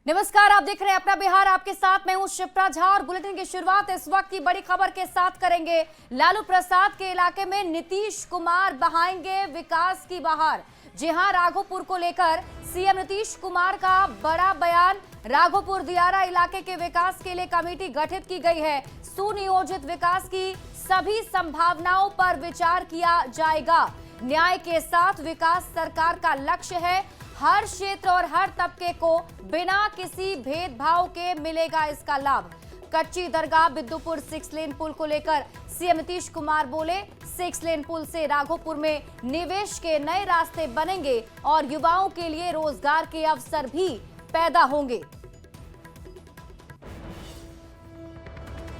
नमस्कार, आप देख रहे हैं अपना बिहार। आपके साथ मैं हूं शिप्रा झा और बुलेटिन की शुरुआत इस वक्त की बड़ी खबर के साथ करेंगे। लालू प्रसाद के इलाके में नीतीश कुमार बहाएंगे विकास की बहार। जी हां, राघोपुर को लेकर सीएम नीतीश कुमार का बड़ा बयान। राघोपुर दियारा इलाके के विकास के लिए कमेटी गठित की गई है। सुनियोजित विकास की सभी संभावनाओं पर विचार किया जाएगा। न्याय के साथ विकास सरकार का लक्ष्य है। हर क्षेत्र और हर तबके को बिना किसी भेदभाव के मिलेगा इसका लाभ। कच्ची दरगाह बिद्दुपुर 6 लेन पुल को लेकर सीएम नीतीश कुमार बोले, 6 लेन पुल से राघोपुर में निवेश के नए रास्ते बनेंगे और युवाओं के लिए रोजगार के अवसर भी पैदा होंगे।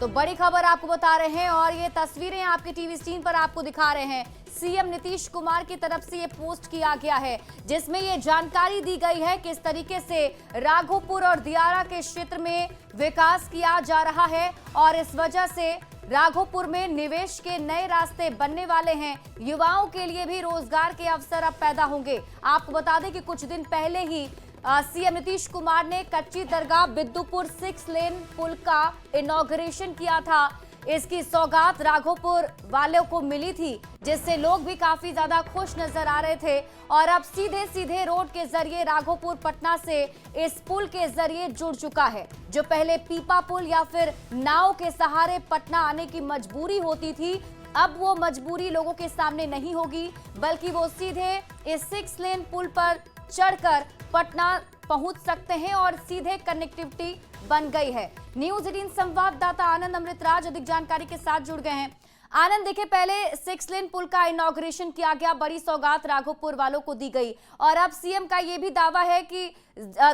तो बड़ी खबर आपको बता रहे हैं और ये तस्वीरें आपके टीवी स्क्रीन पर आपको दिखा रहे हैं। सीएम नीतीश कुमार की तरफ से ये पोस्ट किया गया है जिसमें ये जानकारी दी गई है किस तरीके से राघोपुर और दियारा के क्षेत्र में विकास किया जा रहा है और इस वजह से राघोपुर में निवेश के नए रास्ते बनने वाले हैं। युवाओं के लिए भी रोजगार के अवसर अब पैदा होंगे। आपको बता दें कि कुछ दिन पहले ही सीएम नीतीश कुमार ने कच्ची दरगाह बिद्दुपुर 6 लेन पुल का इनॉग्रेशन किया था। इसकी सौगात राघोपुर वालों को मिली थी जिससे लोग भी काफी ज्यादा खुश नजर आ रहे थे और अब सीधे सीधे रोड के जरिए राघोपुर पटना से इस पुल के जरिए जुड़ चुका है। जो पहले पीपा पुल या फिर नाव के सहारे पटना आने की मजबूरी होती थी, अब वो मजबूरी लोगों के सामने नहीं होगी, बल्कि वो सीधे इस 6 लेन पुल पर चढ़कर पटना पहुंच सकते हैं और सीधे कनेक्टिविटी बन गई है। न्यूज 18 संवाददाता आनंद अमृतराज अधिक जानकारी के साथ जुड़ गए हैं। आनंद, देखिए, पहले 6 लेन पुल का इनॉग्रेशन किया गया, बड़ी सौगात राघोपुर वालों को दी गई और अब सीएम का ये भी दावा है कि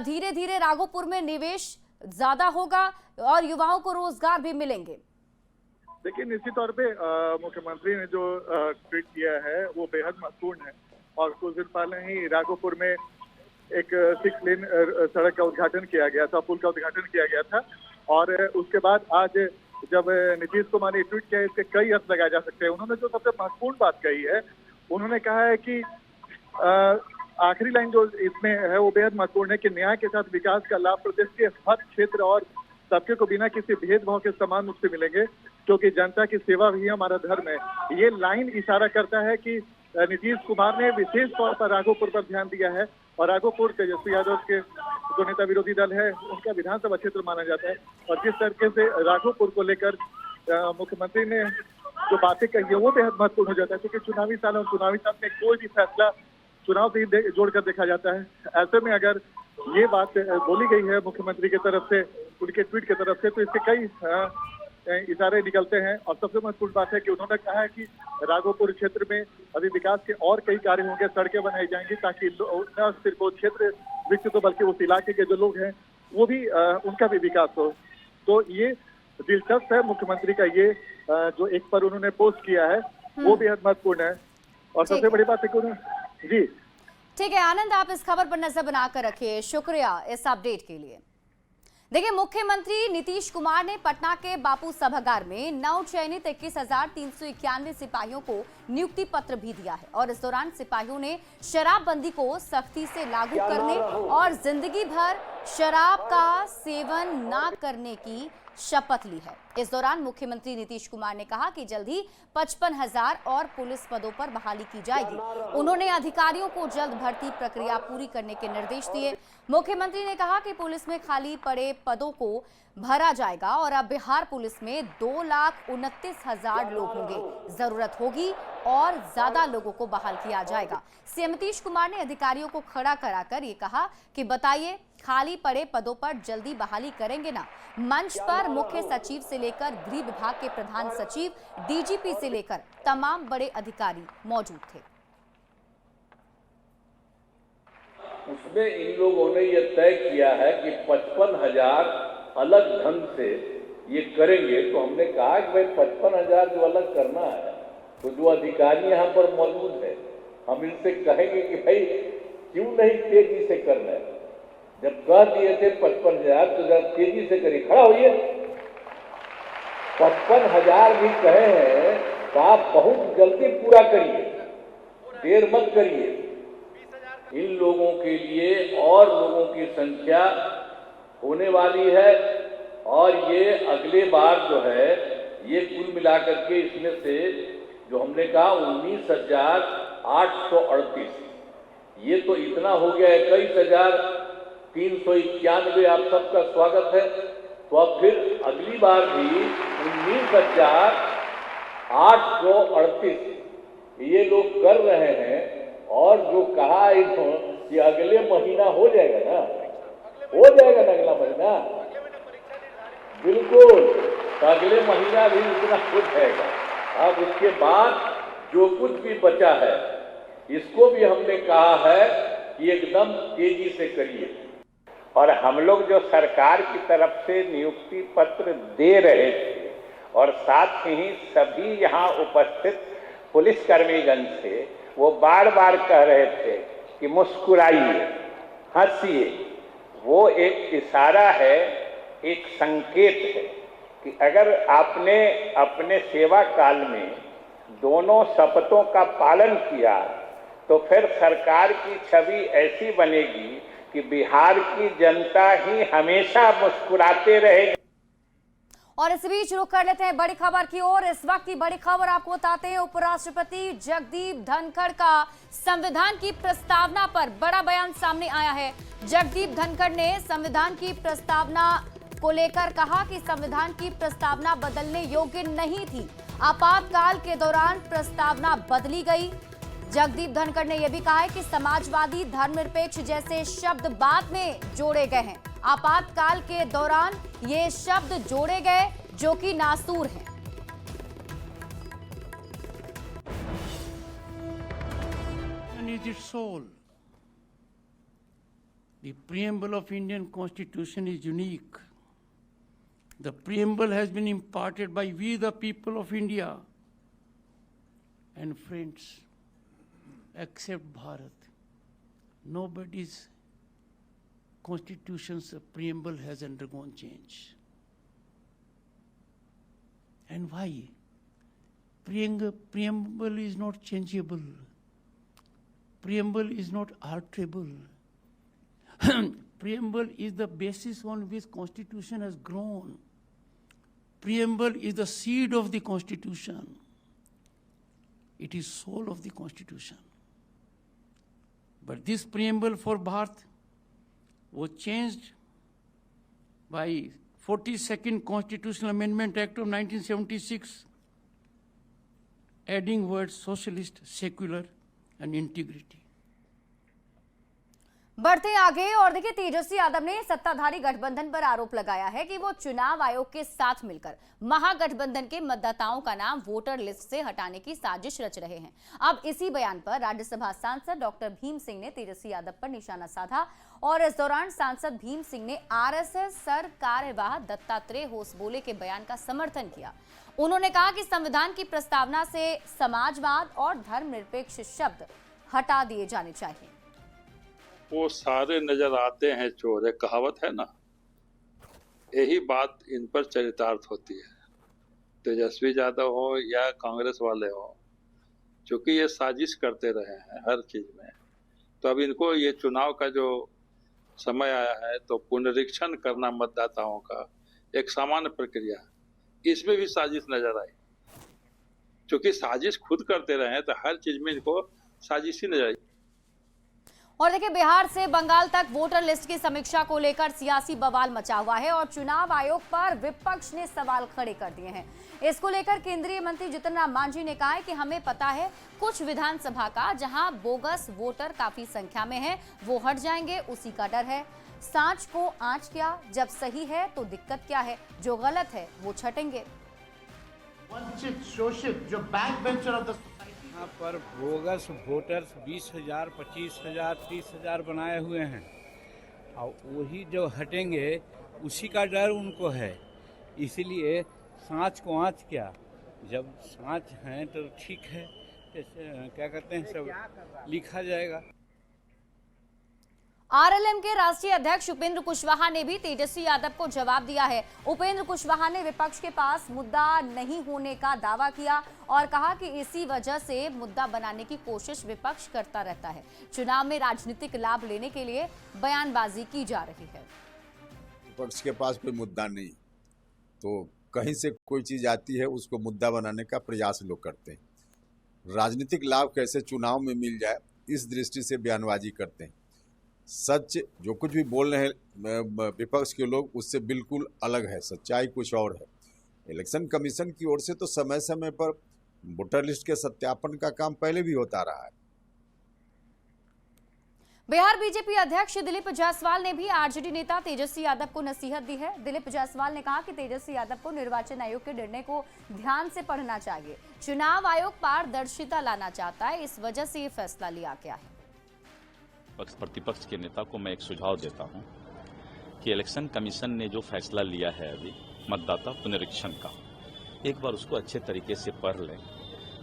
धीरे धीरे राघोपुर में निवेश ज्यादा होगा और युवाओं को रोजगार भी मिलेंगे। देखिए, निश्चित तौर पे मुख्यमंत्री ने जो ट्वीट किया है वो बेहद महत्वपूर्ण है और कुछ दिन पहले ही राघोपुर में एक 6 लेन सड़क का उद्घाटन किया गया था, पुल का उद्घाटन किया गया था और उसके बाद आज जब नीतीश कुमार ने ट्वीट किया, इसके कई अर्थ लगाए जा सकते हैं। उन्होंने जो सबसे महत्वपूर्ण बात कही है, उन्होंने कहा है कि आखिरी लाइन जो इसमें है वो बेहद महत्वपूर्ण है कि न्याय के साथ विकास का लाभ प्रदेश के हर क्षेत्र और सबके को बिना किसी भेदभाव के समान रूप से मिलेंगे, क्योंकि जनता की सेवा भी हमारा धर्म है। ये लाइन इशारा करता है कि नीतीश कुमार ने विशेष तौर पर राघोपुर पर ध्यान दिया है और राघोपुर तेजस्वी यादव के जो नेता विरोधी दल है उनका विधानसभा क्षेत्र माना जाता है और जिस तरीके से राघोपुर को लेकर मुख्यमंत्री ने जो बातें कही है वो बेहद महत्वपूर्ण हो जाता है, क्योंकि चुनावी साल और चुनावी साल में कोई भी फैसला चुनाव से ही जोड़कर देखा जाता है। ऐसे में अगर ये बात बोली गई है मुख्यमंत्री की तरफ से, उनके ट्वीट की तरफ से, तो इससे कई इशारे निकलते हैं और सबसे महत्वपूर्ण बात है कि उन्होंने कहा है कि राघोपुर क्षेत्र में अभी विकास के और कई कार्य होंगे, सड़कें बनाई जाएंगी ताकि न सिर्फ वो क्षेत्र विकसित हो बल्कि उस इलाके के जो लोग हैं वो भी उनका भी विकास हो। तो ये दिलचस्प है मुख्यमंत्री का ये जो एक पर उन्होंने पोस्ट किया है वो बेहद महत्वपूर्ण है और सबसे बड़ी बात है कि उन्होंने जी ठीक है आनंद, आप इस खबर पर नजर बनाकर रखिए। शुक्रिया इस अपडेट के लिए। देखिए, मुख्यमंत्री नीतीश कुमार ने पटना के बापू सभागार में नव चयनित 21,391 सिपाहियों को नियुक्ति पत्र भी दिया है और इस दौरान सिपाहियों ने शराबबंदी को सख्ती से लागू करने और जिंदगी भर शराब का सेवन न करने की शपथ ली है। इस दौरान मुख्यमंत्री नीतीश कुमार ने कहा कि जल्द ही 55,000 और पुलिस पदों पर बहाली की जाएगी। उन्होंने अधिकारियों को जल्द भर्ती प्रक्रिया पूरी करने के निर्देश दिए। मुख्यमंत्री ने कहा कि पुलिस में खाली पड़े पदों को भरा जाएगा और अब बिहार पुलिस में 2,29,000 लोग होंगे। जरूरत होगी और ज्यादा लोगों को बहाल किया जाएगा। सीएम नीतीश कुमार ने अधिकारियों को खड़ा कराकर ये कहा कि बताइए, खाली पड़े पदों पर जल्दी बहाली करेंगे ना। मंच पर मुख्य सचिव से लेकर गृह विभाग के प्रधान सचिव, डीजीपी से लेकर तमाम बड़े अधिकारी मौजूद थे। उसमें इन लोगों ने यह तय किया है कि 55,000 अलग ढंग से ये करेंगे। तो हमने कहा कि भाई 55,000 जो अलग करना है तो जो अधिकारी यहाँ पर मौजूद है हम इनसे कहेंगे कि भाई क्यों नहीं तेजी से करना है। जब कह दिए थे 55,000 तो जरा तेजी से करिए, खड़ा होइए। 55,000 भी कहे हैं तो आप बहुत जल्दी पूरा करिए, देर मत करिए। इन लोगों के लिए और लोगों की संख्या होने वाली है और ये अगले बार जो है ये कुल मिलाकर के इसमें से जो हमने कहा 19,838, ये तो इतना हो गया 21,391। आप सबका स्वागत है। तो अब फिर अगली बार भी 19,838 ये लोग कर रहे हैं। और जो कहा इन्होंने कि अगले महीना हो जाएगा ना, हो जाएगा ना अगला महीना, बिल्कुल, तो अगले महीना भी इतना हो जाएगा। अब उसके बाद जो कुछ भी बचा है इसको भी हमने कहा है कि एकदम तेजी से करिए। और हम लोग जो सरकार की तरफ से नियुक्ति पत्र दे रहे थे और साथ ही सभी यहाँ उपस्थित पुलिसकर्मीगण से वो बार बार कह रहे थे कि मुस्कुराइए, हंसिए। वो एक इशारा है, एक संकेत है कि अगर आपने अपने सेवा काल में दोनों शपथों का पालन किया तो फिर सरकार की छवि ऐसी बनेगी कि बिहार की जनता ही हमेशा मुस्कुराते रहेगी। और इस बीच रुख कर लेते हैं बड़ी खबर की ओर। इस वक्त की बड़ी खबर आपको बताते हैं, उपराष्ट्रपति जगदीप धनखड़ का संविधान की प्रस्तावना पर बड़ा बयान सामने आया है। जगदीप धनखड़ ने संविधान की प्रस्तावना को लेकर कहा कि संविधान की प्रस्तावना बदलने योग्य नहीं थी। आपातकाल के दौरान प्रस्तावना बदली गई। जगदीप धनखड़ ने यह भी कहा है कि समाजवादी, धर्मनिरपेक्ष जैसे शब्द बाद में जोड़े गए हैं। आपातकाल के दौरान ये शब्द जोड़े गए जो कि नासूर हैं। Is its soul. The preamble of Indian Constitution is unique. The preamble has been imparted by we the people of India. And friends, except Bharat, nobody's constitution's preamble has undergone change. And why? Preamble is not changeable. Preamble is not alterable. Preamble is the basis on which Constitution has grown. Preamble is the seed of the Constitution. It is soul of the Constitution. But this preamble for Bharat was changed by 42nd Constitutional Amendment Act of 1976, adding words socialist, secular and integrity. बढ़ते आगे और देखिए, तेजस्वी यादव ने सत्ताधारी गठबंधन पर आरोप लगाया है कि वो चुनाव आयोग के साथ मिलकर महागठबंधन के मतदाताओं का नाम वोटर लिस्ट से हटाने की साजिश रच रहे हैं। अब इसी बयान पर राज्यसभा सांसद डॉक्टर भीम सिंह ने तेजस्वी यादव पर निशाना साधा और इस दौरान सांसद भीम सिंह ने आरएसएस सर कार्यवाह दत्तात्रेय होसबोले के बयान का समर्थन किया। उन्होंने कहा कि संविधान की प्रस्तावना से समाजवाद और धर्मनिरपेक्ष शब्द हटा दिए जाने चाहिए। वो सारे नजर आते हैं चोर, एक कहावत है ना, यही बात इन पर चरितार्थ होती है। तेजस्वी यादव हो या कांग्रेस वाले हो, क्योंकि ये साजिश करते रहे हैं हर चीज में, तो अब इनको ये चुनाव का जो समय आया है तो पुनरीक्षण करना मतदाताओं का एक सामान्य प्रक्रिया है, इसमें भी साजिश नजर आई। क्योंकि साजिश खुद करते रहे तो हर चीज में इनको साजिश ही नजर आई। और देखिए, बिहार से बंगाल तक वोटर लिस्ट की समीक्षा को लेकर सियासी बवाल मचा हुआ है और चुनाव आयोग पर विपक्ष ने सवाल खड़े कर दिए हैं। इसको लेकर केंद्रीय मंत्री जीतन राम मांझी ने कहा है कि हमें पता है कुछ विधानसभा का जहां बोगस वोटर काफी संख्या में है वो हट जाएंगे, उसी का डर है। सांच को आंच क्या, जब सही है तो दिक्कत क्या है, जो गलत है वो छटेंगे। वंचित, शोषित, जो बैक बेंचर ऑफ द यहाँ पर बोगस वोटर्स 20,000, 25,000, 30,000 बनाए हुए हैं और वही जो हटेंगे उसी का डर उनको है। इसीलिए सांच को आँच क्या, जब सांच हैं तो ठीक है, क्या कहते हैं, सब लिखा जाएगा। आरएलएम के राष्ट्रीय अध्यक्ष उपेंद्र कुशवाहा ने भी तेजस्वी यादव को जवाब दिया है। उपेंद्र कुशवाहा ने विपक्ष के पास मुद्दा नहीं होने का दावा किया और कहा कि इसी वजह से मुद्दा बनाने की कोशिश विपक्ष करता रहता है। चुनाव में राजनीतिक लाभ लेने के लिए बयानबाजी की जा रही है। विपक्ष के पास कोई मुद्दा नहीं, तो कहीं से कोई चीज़ आती है उसको मुद्दा बनाने का प्रयास लोग करते हैं। राजनीतिक लाभ कैसे चुनाव में मिल जाए इस दृष्टि से बयानबाजी करते हैं। सच जो कुछ भी बोल रहे हैं विपक्ष के लोग उससे बिल्कुल अलग है, सच्चाई कुछ और है। इलेक्शन कमीशन की ओर से तो समय समय पर वोटर लिस्ट के सत्यापन का काम पहले भी होता रहा है। बिहार बीजेपी अध्यक्ष दिलीप जायसवाल ने भी आरजेडी नेता तेजस्वी यादव को नसीहत दी है। दिलीप जायसवाल ने कहा कि तेजस्वी यादव को निर्वाचन आयोग के निर्णय को ध्यान से पढ़ना चाहिए। चुनाव आयोग पारदर्शिता लाना चाहता है, इस वजह से ये फैसला लिया गया है। प्रतिपक्ष के नेता को मैं एक सुझाव देता हूं कि इलेक्शन कमीशन ने जो फैसला लिया है अभी मतदाता पुनरीक्षण का, एक बार उसको अच्छे तरीके से पढ़ लें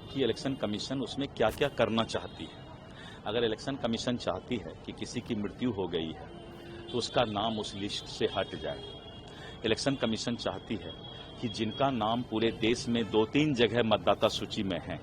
कि इलेक्शन कमीशन उसमें क्या क्या करना चाहती है। अगर इलेक्शन कमीशन चाहती है कि किसी की मृत्यु हो गई है तो उसका नाम उस लिस्ट से हट जाए। इलेक्शन कमीशन चाहती है कि जिनका नाम पूरे देश में 2-3 जगह मतदाता सूची में है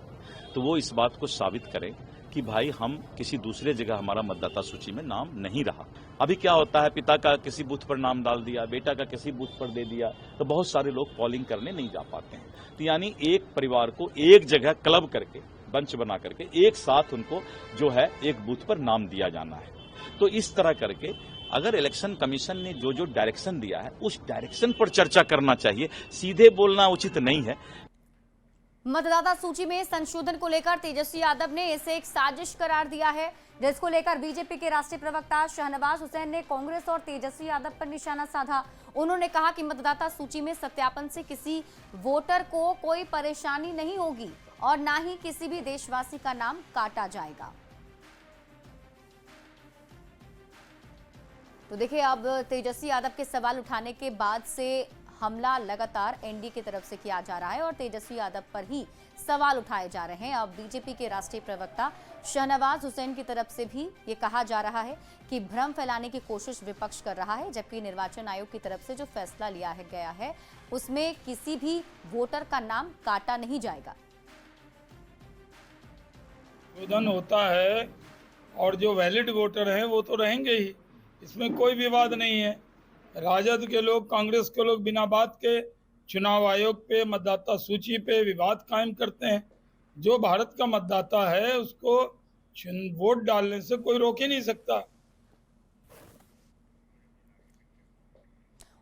तो वो इस बात को साबित करें कि भाई हम किसी दूसरे जगह हमारा मतदाता सूची में नाम नहीं रहा। अभी क्या होता है, पिता का किसी बूथ पर नाम डाल दिया, बेटा का किसी बूथ पर दे दिया, तो बहुत सारे लोग पोलिंग करने नहीं जा पाते हैं। तो यानी एक परिवार को एक जगह क्लब करके, बंच बना करके एक साथ उनको जो है एक बूथ पर नाम दिया जाना है। तो इस तरह करके अगर इलेक्शन कमीशन ने जो जो डायरेक्शन दिया है उस डायरेक्शन पर चर्चा करना चाहिए, सीधे बोलना उचित नहीं है। मतदाता सूची में संशोधन को लेकर तेजस्वी यादव ने इसे एक साजिश करार दिया है, जिसको लेकर बीजेपी के राष्ट्रीय प्रवक्ता शहनवाज हुसैन ने कांग्रेस और तेजस्वी यादव पर निशाना साधा। उन्होंने कहा कि मतदाता सूची में सत्यापन से किसी वोटर को कोई परेशानी नहीं होगी और ना ही किसी भी देशवासी का नाम काटा जाएगा। तो देखिए, अब तेजस्वी यादव के सवाल उठाने के बाद से हमला लगातार एनडीए की तरफ से किया जा रहा है और तेजस्वी यादव पर ही सवाल उठाए जा रहे हैं। अब बीजेपी के राष्ट्रीय प्रवक्ता शहनवाज हुसैन की तरफ से भी ये कहा जा रहा है कि भ्रम फैलाने की कोशिश विपक्ष कर रहा है, जबकि निर्वाचन आयोग की तरफ से जो फैसला लिया गया है उसमें किसी भी वोटर का नाम काटा नहीं जाएगा। संशोधन होता है और जो वैलिड वोटर हैं वो तो रहेंगे ही, इसमें कोई विवाद नहीं है। राजद के लोग, कांग्रेस के लोग बिना बात के चुनाव आयोग पे, मतदाता सूची पे विवाद कायम करते हैं। जो भारत का मतदाता है उसको वोट डालने से कोई रोक ही नहीं सकता।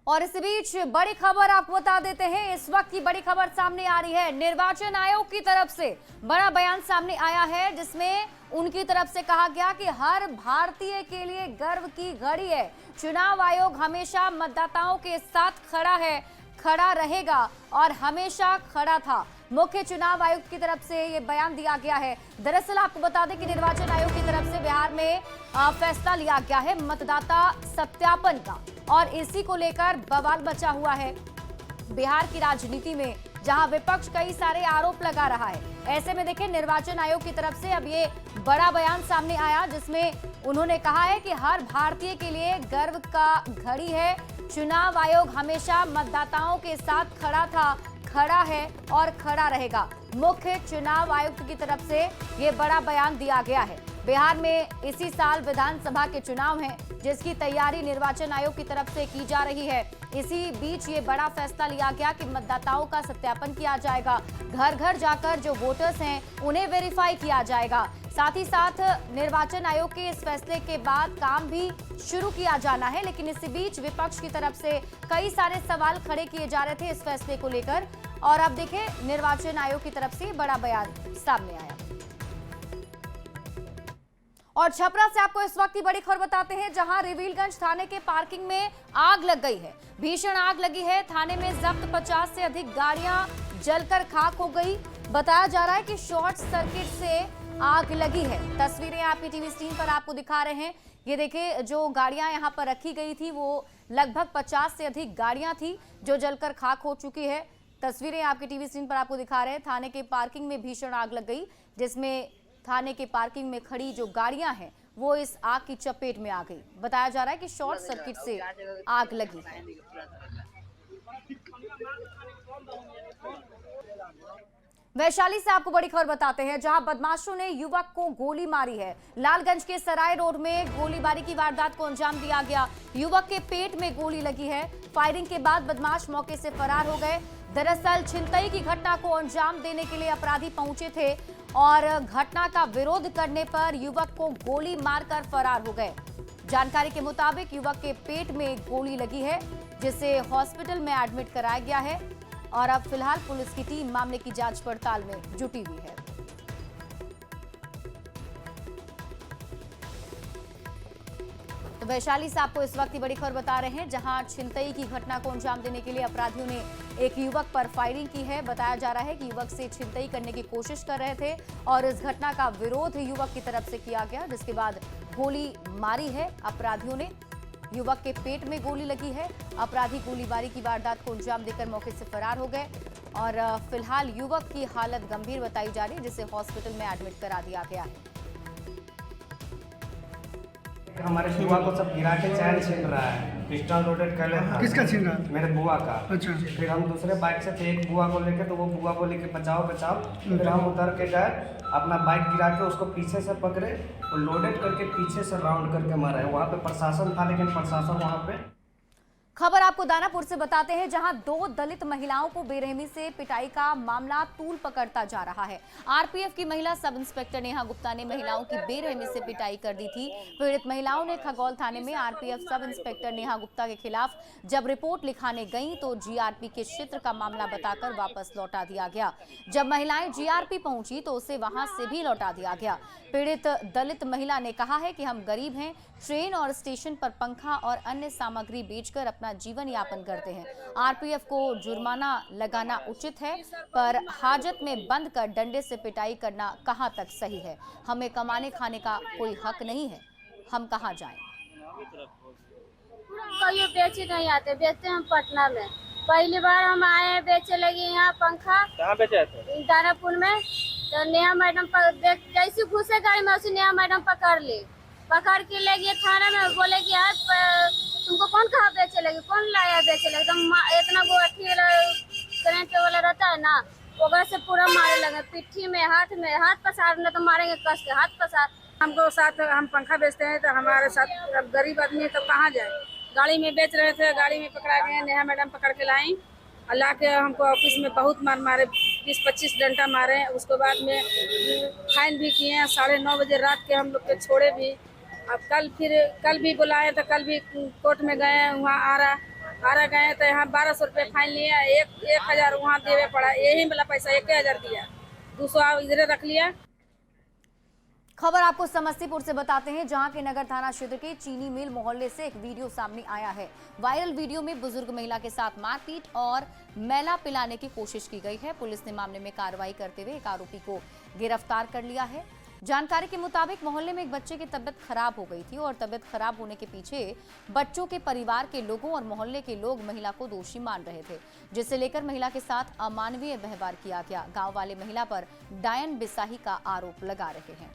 और इस बीच बड़ी खबर आपको बता देते हैं, इस वक्त की बड़ी खबर सामने आ रही है। निर्वाचन आयोग की तरफ से बड़ा बयान सामने आया है, जिसमें उनकी तरफ से कहा गया कि हर भारतीय के लिए गर्व की घड़ी है। चुनाव आयोग हमेशा मतदाताओं के साथ खड़ा है, खड़ा रहेगा और हमेशा खड़ा था। मुख्य चुनाव आयुक्त की तरफ से ये बयान दिया गया है। दरअसल आपको बता दें कि निर्वाचन आयोग की तरफ से बिहार में फैसला लिया गया है मतदाता सत्यापन का, और इसी को लेकर बवाल मचा हुआ है बिहार की राजनीति में, जहां विपक्ष कई सारे आरोप लगा रहा है। ऐसे में देखिए, निर्वाचन आयोग की तरफ से अब ये बड़ा बयान सामने आया, जिसमें उन्होंने कहा है कि हर भारतीय के लिए गर्व का घड़ी है। चुनाव आयोग हमेशा मतदाताओं के साथ खड़ा था, खड़ा है और खड़ा रहेगा। मुख्य चुनाव आयुक्त की तरफ से ये बड़ा बयान दिया गया है। बिहार में इसी साल विधानसभा के चुनाव हैं, जिसकी तैयारी निर्वाचन आयोग की तरफ से की जा रही है। इसी बीच ये बड़ा फैसला लिया गया कि मतदाताओं का सत्यापन किया जाएगा। घर घर जाकर जो वोटर्स हैं उन्हें वेरीफाई किया जाएगा। साथ ही साथ निर्वाचन आयोग के इस फैसले के बाद काम भी शुरू किया जाना है। लेकिन इसी बीच विपक्ष की तरफ से कई सारे सवाल खड़े किए जा रहे थे इस फैसले को लेकर, और अब देखिए निर्वाचन आयोग की तरफ से बड़ा बयान सामने आया। और छपरा से आपको इस वक्त की बड़ी खबर बताते हैं, जहां रिवीलगंज थाने के पार्किंग में आग लग गई है। भीषण आग लगी है। थाने में जब्त 50 से अधिक गाड़ियां जलकर खाक हो गई। बताया जा रहा है कि शॉर्ट सर्किट से आग लगी है। तस्वीरें आपकी टीवी स्क्रीन पर आपको दिखा रहे हैं। ये देखिए, जो गाड़ियां यहां पर रखी गई थी वो लगभग 50 से अधिक गाड़ियां थी जो जलकर खाक हो चुकी है। तस्वीरें आपकी टीवी स्क्रीन पर आपको दिखा रहे हैं। थाने के पार्किंग में भीषण आग लग गई, जिसमें थाने के पार्किंग में खड़ी जो गाड़ियां हैं वो इस आग की चपेट में आ गई। बताया जा रहा है कि शॉर्ट सर्किट से आग लगी है। वैशाली से आपको बड़ी खबर बताते हैं, जहां बदमाशों ने युवक को गोली मारी है। लालगंज के सराय रोड में गोलीबारी की वारदात को अंजाम दिया गया। युवक के पेट में गोली लगी है। फायरिंग के बाद बदमाश मौके से फरार हो गए। दरअसल छिनतई की घटना को अंजाम देने के लिए अपराधी पहुंचे थे और घटना का विरोध करने पर युवक को गोली मारकर फरार हो गए। जानकारी के मुताबिक युवक के पेट में गोली लगी है, जिसे हॉस्पिटल में एडमिट कराया गया है और अब फिलहाल पुलिस की टीम मामले की जांच पड़ताल में जुटी हुई है। तो वैशाली से आपको इस वक्त की बड़ी खबर बता रहे हैं, जहां छिनतई की घटना को अंजाम देने के लिए अपराधियों ने एक युवक पर फायरिंग की है। बताया जा रहा है कि युवक से छिनतई करने की कोशिश कर रहे थे और इस घटना का विरोध युवक की तरफ से किया गया, जिसके बाद गोली मारी है अपराधियों ने। युवक के पेट में गोली लगी है। अपराधी गोलीबारी की वारदात को अंजाम देकर मौके से फरार हो गए और फिलहाल युवक की हालत गंभीर बताई जा रही है, जिसे हॉस्पिटल में एडमिट करा दिया गया है। हमारे बुआ को सब गिरा के चैन छीन रहा है, पिस्टल लोडेड कर लेता। किसका छीन रहा है? मेरे बुआ का। अच्छा। फिर हम दूसरे बाइक से थे, एक बुआ को लेके, तो वो बुआ को लेके बचाओ बचाओ। फिर हम उतर के गए, अपना बाइक गिरा के उसको पीछे से पकड़े और लोडेड करके पीछे से राउंड करके मारा है। वहाँ पे प्रशासन था, लेकिन प्रशासन वहाँ पे। खबर आपको दानापुर से बताते हैं, जहां 2 दलित महिलाओं को बेरहमी से पिटाई का मामला तूल पकड़ता जा रहा है। आरपीएफ की महिला सब इंस्पेक्टर नेहा गुप्ता ने महिलाओं की बेरहमी से पिटाई कर दी थी। पीड़ित महिलाओं ने खगौल थाने में RPF sub inspector Neha Gupta के खिलाफ जब रिपोर्ट लिखाने गईं तो जीआरपी के क्षेत्र का मामला बताकर वापस लौटा दिया गया। जब महिलाएं जीआरपी पहुंची तो उसे वहां से भी लौटा दिया गया। पीड़ित दलित महिला ने कहा है कि हम गरीब हैं, ट्रेन और स्टेशन पर पंखा और अन्य सामग्री बेचकर अपना जीवन यापन करते हैं। आरपीएफ को जुर्माना लगाना उचित है, पर हाजत में बंद कर डंडे से पिटाई करना कहां तक सही है? हमें कमाने खाने का कोई हक नहीं है, हम कहां जाएं? ये बेचे नहीं आते, बेचते हम पटना में। पहली बार हम आए हैं बेचे लगे यहाँ पंखा। कहाँ बेचे थे? दानापुर में। तो नेहा मैडम जैसे घुसे गाड़ी में उसे नेहा मैडम पकड़ के ले गए थाना में। बोले कि यार तुमको कौन कहा बेचे लगे, कौन लाया बेचे लगे? एकदम इतना वो करंट वाला रहता है ना, ओकरा से पूरा मारे लगे, पिट्ठी में, हाथ पसार, न तो मारेंगे कस के, हाथ पसार। हमको साथ हम पंखा बेचते हैं तो हमारे साथ अब गरीब आदमी है तो कहाँ जाए? गाड़ी में बेच रहे थे, गाड़ी में पकड़ा गए, नेहा मैडम पकड़ के लाई। अल्लाह के हमको ऑफिस में बहुत मार मारे, 20-25 डंडा मारे। उसके बाद में फाइन भी किए हैं। 9:30 बजे रात के हम लोग के छोड़े भी। अब कल भी बुलाए तो कल भी कोर्ट में गए, वहाँ आरा गए तो यहाँ 1200 रुपये फाइन लिया। 1000 वहाँ देवे पड़ा, यही वाला पैसा 1000 दिया, 200 इधर रख लिया। खबर आपको समस्तीपुर से बताते हैं, जहां के नगर थाना क्षेत्र के चीनी मिल मोहल्ले से एक वीडियो सामने आया है। वायरल वीडियो में बुजुर्ग महिला के साथ मारपीट और मैला पिलाने की कोशिश की गई है। पुलिस ने मामले में कार्रवाई करते हुए एक आरोपी को गिरफ्तार कर लिया है। जानकारी के मुताबिक मोहल्ले में एक बच्चे की तबीयत खराब हो गई थी और तबीयत खराब होने के पीछे बच्चों के परिवार के लोगों और मोहल्ले के लोग महिला को दोषी मान रहे थे, जिसे लेकर महिला के साथ अमानवीय व्यवहार किया गया। गांव वाले महिला पर डायन बिसाही का आरोप लगा रहे हैं।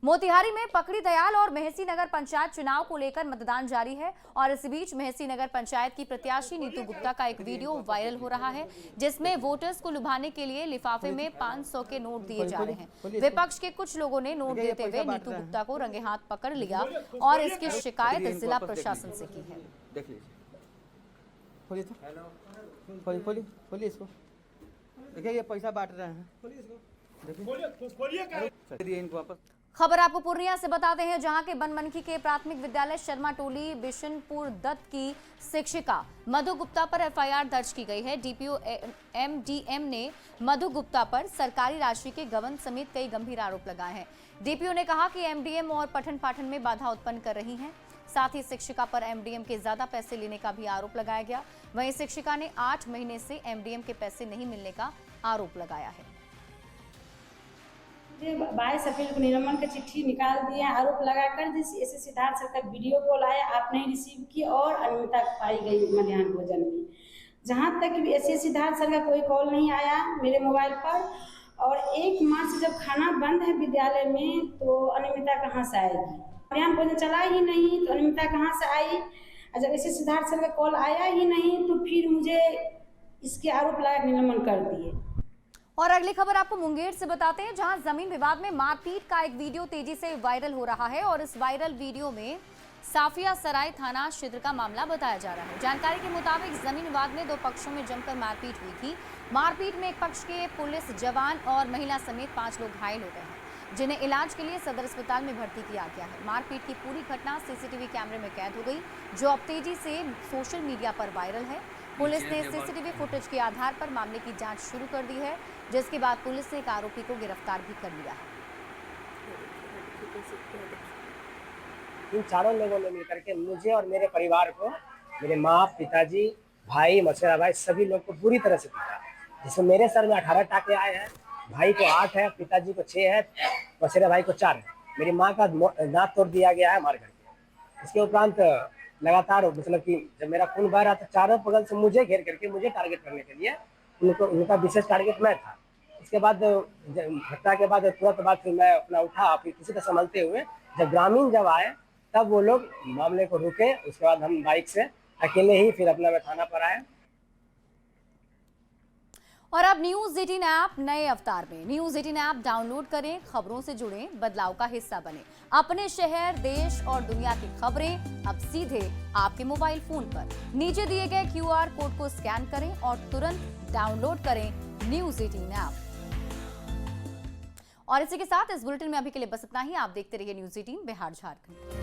मोतिहारी में पकड़ी दयाल और मेहसी नगर पंचायत चुनाव को लेकर मतदान जारी है और इस बीच मेहसी नगर पंचायत की प्रत्याशी नीतू गुप्ता का एक वीडियो वायरल हो रहा है, जिसमें वोटर्स को लुभाने के लिए लिफाफे में 500 के नोट दिए जा रहे हैं। विपक्ष के कुछ लोगों ने नोट देते हुए नीतू गुप्ता को रंगे हाथ पकड़ लिया और इसकी शिकायत जिला प्रशासन से की है। देखिए ये पैसा बांट रहे हैं। खबर आपको पूर्णिया से बताते हैं, जहां के बनमनखी के प्राथमिक विद्यालय शर्मा टोली बिशनपुर दत्त की शिक्षिका मधु गुप्ता पर एफआईआर दर्ज की गई है। डीपीओ एमडीएम ने मधु गुप्ता पर सरकारी राशि के गबन समेत कई गंभीर आरोप लगाए हैं। डीपीओ ने कहा कि एमडीएम और पठन पाठन में बाधा उत्पन्न कर रही हैं। साथ ही शिक्षिका पर एमडीएम के ज्यादा पैसे लेने का भी आरोप लगाया गया। वहीं शिक्षिका ने 8 महीने से एमडीएम के पैसे नहीं मिलने का आरोप लगाया है। 22 अप्रैल को निलंबन की चिट्ठी निकाल दिए, आरोप लगाकर जिस ऐसे सिद्धार्थ सर का वीडियो कॉल आया, आपने रिसीव की और अनियमितता पाई गई मध्याह्न भोजन में। जहां तक ऐसे सिद्धार्थ सर का कोई कॉल नहीं आया मेरे मोबाइल पर, और 1 मार्च से जब खाना बंद है विद्यालय में तो अनियमितता कहां से आएगी? मध्याह्न भोजन चला ही नहीं तो अनियमितता कहां से आई? और जब ऐसे सिद्धार्थ सर का कॉल आया ही नहीं तो फिर मुझे इसके आरोप लगा निलंबन कर दिए। और अगली खबर आपको मुंगेर से बताते हैं, जहां जमीन विवाद में मारपीट का एक वीडियो तेजी से वायरल हो रहा है और इस वायरल वीडियो में साफिया सराय थाना क्षेत्र का मामला बताया जा रहा है। जानकारी के मुताबिक जमीन विवाद में दो पक्षों में जमकर मारपीट हुई थी। मारपीट में एक पक्ष के पुलिस जवान और महिला समेत 5 लोग घायल हो गए हैं, जिन्हें इलाज के लिए सदर अस्पताल में भर्ती किया गया है। मारपीट की पूरी घटना सीसीटीवी कैमरे में कैद हो गई, जो अब तेजी से सोशल मीडिया पर वायरल है। पुलिस ने सीसीटीवी फुटेज के आधार पर मामले की जांच शुरू कर दी है, जिसके बाद पुलिस ने एक आरोपी को गिरफ्तार भी कर लिया है। इन चारों लोगों ने मिलकर के मुझे और मेरे परिवार को, मेरे माँ, पिताजी, भाई, मछेरा भाई, सभी लोग को बुरी तरह से पीटा। जिसमें मेरे सर में 18 टाके आए हैं, भाई को 8 है, पिताजी को 6 है, मछेरा भाई को 4 है। मेरी माँ का दांत तोड़ दिया गया है मार करके। इसके उपरांत लगातार मतलब कि जब मेरा खून बह रहा था, चारों बगल से मुझे घेर करके मुझे टारगेट करने के लिए उनका विशेष टारगेट मैं था। इसके बाद घटना के बाद तुरंत बाद फिर मैं अपना उठा, फिर किसी को संभालते हुए जब ग्रामीण जब आए तब वो लोग मामले को रुके। उसके बाद हम बाइक से अकेले ही फिर अपना थाना पर आए। और अब न्यूज़ 18 ऐप नए अवतार में। न्यूज़ 18 ऐप डाउनलोड करें, खबरों से जुड़ें, बदलाव का हिस्सा बने। अपने शहर, देश और दुनिया की खबरें अब सीधे आपके मोबाइल फोन पर। नीचे दिए गए QR कोड को स्कैन करें और तुरंत डाउनलोड करें न्यूज़ 18 ऐप। और इसी के साथ इस बुलेटिन में अभी के लिए बस इतना ही। आप देखते रहिए न्यूज़ 18 बिहार झारखंड।